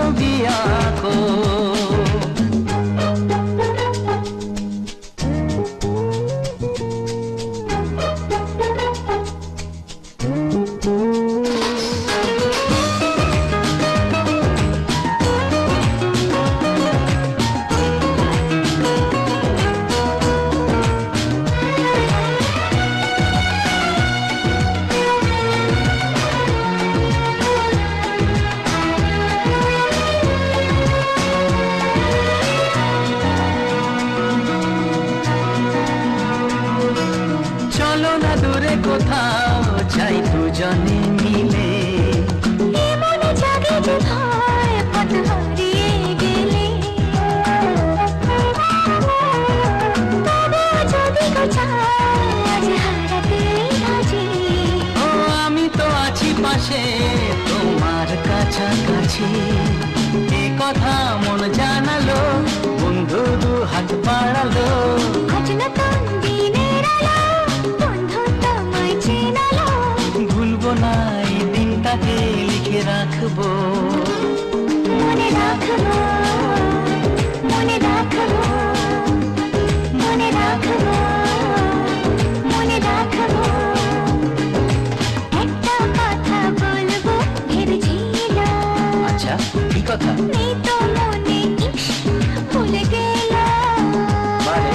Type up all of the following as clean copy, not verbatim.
ছবি আঁকো। চলো না দূরে কোথাও যাই দুজনে মিলে, মনে জাগে যে ভয় পথ হারিয়ে গেলে, তবে যদি গো চাই আজ হারাতে রাজি। ও আমি তো আছি পাশে তোমার কাছাকাছি, এ কথা মন জানালো, বন্ধু দু হাত বাড়ালো। আজ নতুন দিনের আলো, বন্ধু তোমায় চেনালো, ভুলবো না এই দিনটাকে, লিখে রাখবো, মনে রাখবো, মনে রাখবো, মনে রাখবো, মনে রাখবো। একটা কথা বলবো ভেবেছিলাম, আচ্ছা কি কথা? নেই তো মনে, ইস ভুলে গেলাম। বারে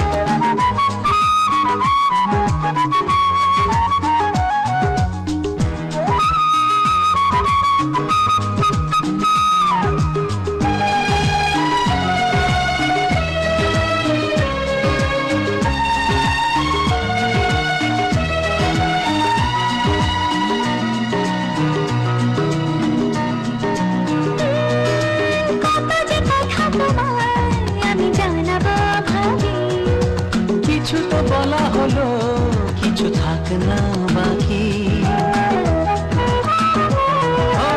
কত যে কথা তোমায় আমি জানাবো ভাবি, কিছু তো বলা হলো, কিছু থাক না বাকি। ও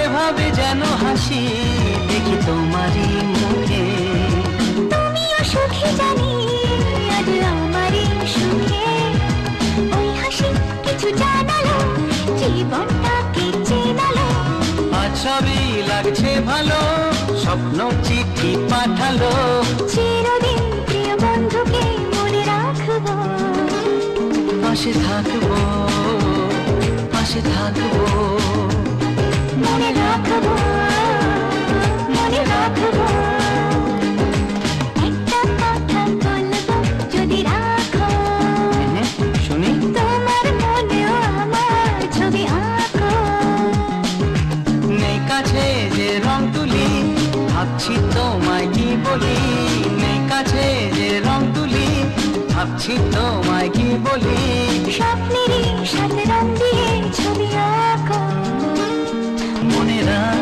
এভাবে যেন হাসি দেখি তোমারই মুখে, তুমিও সুখী জানি আজ আমারই সুখে। ওই হাসি কিছু জানালো, জীবনটাকে চেনালো, আজ সবই লাগছে ভালো, স্বপ্ন চিঠি পাঠালো। চিরদিন প্রিয় বন্ধুকে মনে রাখবো, পাশে থাকবো, পাশে থাকবো, মনে রাখবো, মনে রাখবো। একটা কথা বলবো যদি রাখো, হ্যাঁ, শুনি। তোমার মনেও আমার ছবি আঁকো। নেই কাছে যে রং তুলি, ভাবছি তোমায় কি বলি, নেই কাছে যে রং তুলি, ভাবছি তোমায় কি বলি। স্বপ্নেরই সাথে রং দিয়ে ছবি আঁকো, মনে রাখ